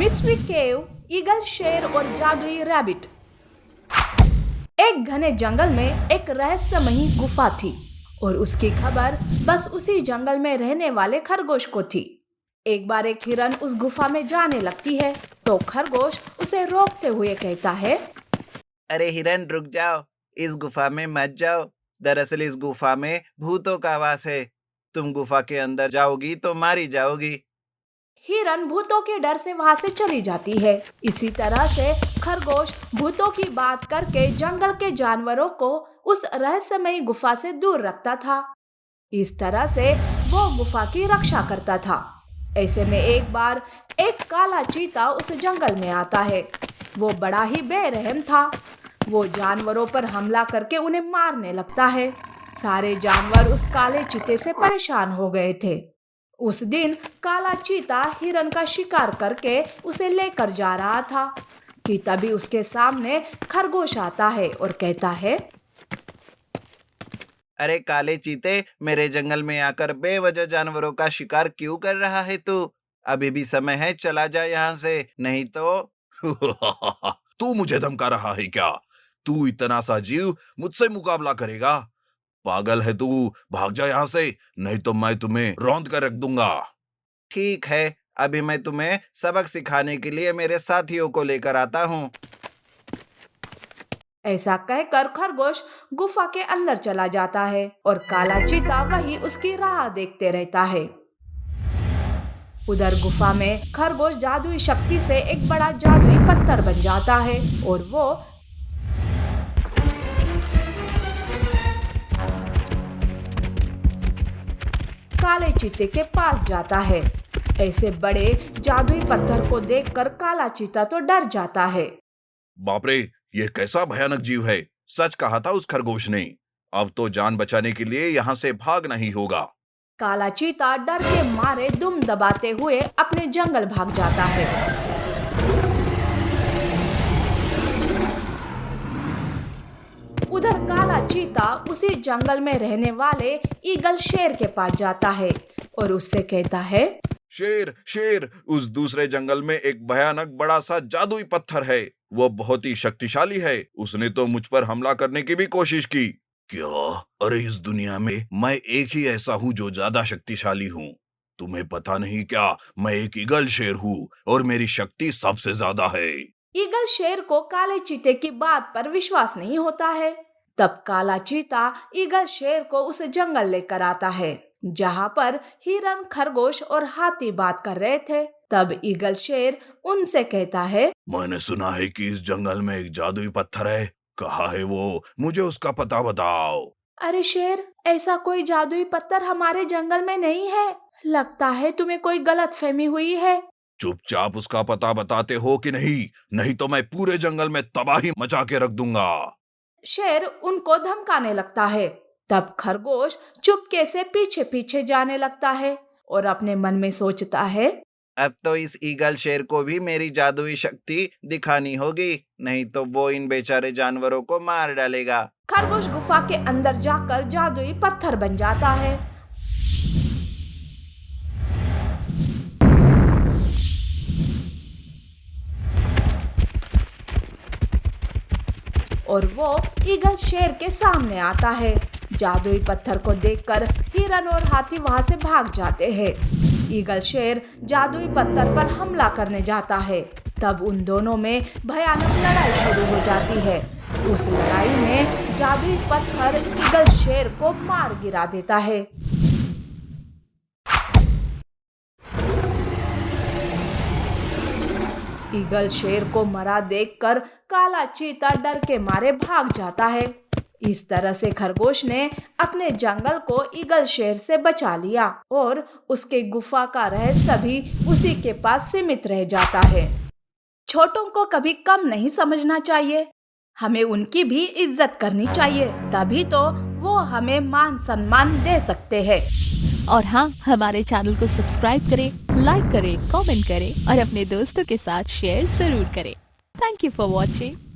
Mystery केव, eagle शेर और जादुई रैबिट। एक घने जंगल में एक रहस्यमयी गुफा थी और उसकी खबर बस उसी जंगल में रहने वाले खरगोश को थी। एक बार एक हिरन उस गुफा में जाने लगती है तो खरगोश उसे रोकते हुए कहता है, अरे हिरन रुक जाओ, इस गुफा में मत जाओ। दरअसल इस गुफा में भूतों का वास है। तुम गुफा के अंदर जाओगी तो मारी जाओगी। हिरन भूतों के डर से वहां से चली जाती है। इसी तरह से खरगोश भूतों की बात करके जंगल के जानवरों को उस रहस्यमयी गुफा से दूर रखता था। इस तरह से वो गुफा की रक्षा करता था। ऐसे में एक बार एक काला चीता उस जंगल में आता है। वो बड़ा ही बेरहम था। वो जानवरों पर हमला करके उन्हें मारने लगता है। सारे जानवर उस काले चीते से परेशान हो गए थे। उस दिन काला चीता हिरन का शिकार करके उसे लेकर जा रहा था कि तभी उसके सामने खरगोश आता है और कहता है, अरे काले चीते, मेरे जंगल में आकर बेवजह जानवरों का शिकार क्यों कर रहा है तू? अभी भी समय है, चला जा यहाँ से, नहीं तो। तू मुझे धमका रहा है क्या? तू इतना सा जीव मुझसे मुकाबला करेगा? पागल है तू, भाग जा यहाँ से, नहीं तो मैं तुम्हें रौंद कर रख दूंगा। ठीक है, अभी मैं तुम्हें सबक सिखाने के लिए मेरे साथियों को लेकर आता हूँ। ऐसा कहकर खरगोश गुफा के अंदर चला जाता है और काला चीता वही उसकी राह देखते रहता है। उधर गुफा में खरगोश जादुई शक्ति से एक बड़ा जादुई पत्थर बन जाता है और वो काले चीते के पास जाता है। ऐसे बड़े जादुई पत्थर को देखकर काला चीता तो डर जाता है। बाप रे, ये कैसा भयानक जीव है! सच कहा था उस खरगोश ने। अब तो जान बचाने के लिए यहाँ से भागना ही होगा। काला चीता डर के मारे दुम दबाते हुए अपने जंगल भाग जाता है। उधर काला चीता उसी जंगल में रहने वाले ईगल शेर के पास जाता है और उससे कहता है, शेर शेर, उस दूसरे जंगल में एक भयानक बड़ा सा जादुई पत्थर है। वो बहुत ही शक्तिशाली है। उसने तो मुझ पर हमला करने की भी कोशिश की। क्या? अरे इस दुनिया में मैं एक ही ऐसा हूँ जो ज्यादा शक्तिशाली हूँ। तुम्हें पता नहीं क्या? मैं एक ईगल शेर हूँ और मेरी शक्ति सबसे ज्यादा है। ईगल शेर को काले चीते की बात पर विश्वास नहीं होता है। तब काला चीता ईगल शेर को उस जंगल लेकर आता है जहाँ पर हिरन, खरगोश और हाथी बात कर रहे थे। तब ईगल शेर उनसे कहता है, मैंने सुना है कि इस जंगल में एक जादुई पत्थर है। कहाँ है वो? मुझे उसका पता बताओ। अरे शेर, ऐसा कोई जादुई पत्थर हमारे जंगल में नहीं है। लगता है तुम्हें कोई गलतफहमी हुई है। चुपचाप उसका पता बताते हो कि नहीं? नहीं तो मैं पूरे जंगल में तबाही मचा के रख दूंगा। शेर उनको धमकाने लगता है। तब खरगोश चुपके से पीछे पीछे जाने लगता है और अपने मन में सोचता है, अब तो इस ईगल शेर को भी मेरी जादुई शक्ति दिखानी होगी, नहीं तो वो इन बेचारे जानवरों को मार डालेगा। खरगोश गुफा के अंदर जाकर जादुई पत्थर बन जाता है। और वो ईगल शेर के सामने आता है। जादुई पत्थर को देखकर हिरन और हाथी वहां से भाग जाते हैं। ईगल शेर जादुई पत्थर पर हमला करने जाता है। तब उन दोनों में भयानक लड़ाई शुरू हो जाती है। उस लड़ाई में जादुई पत्थर ईगल शेर को मार गिरा देता है। ईगल शेर को मरा देखकर काला चीता डर के मारे भाग जाता है। इस तरह से खरगोश ने अपने जंगल को ईगल शेर से बचा लिया और उसके गुफा का रहस्य भी उसी के पास सीमित रह जाता है। छोटों को कभी कम नहीं समझना चाहिए। हमें उनकी भी इज्जत करनी चाहिए, तभी तो वो हमें मान सम्मान दे सकते हैं। और हाँ, हमारे चैनल को सब्सक्राइब करें, लाइक करें, कमेंट करें और अपने दोस्तों के साथ शेयर जरूर करें। Thank you for watching.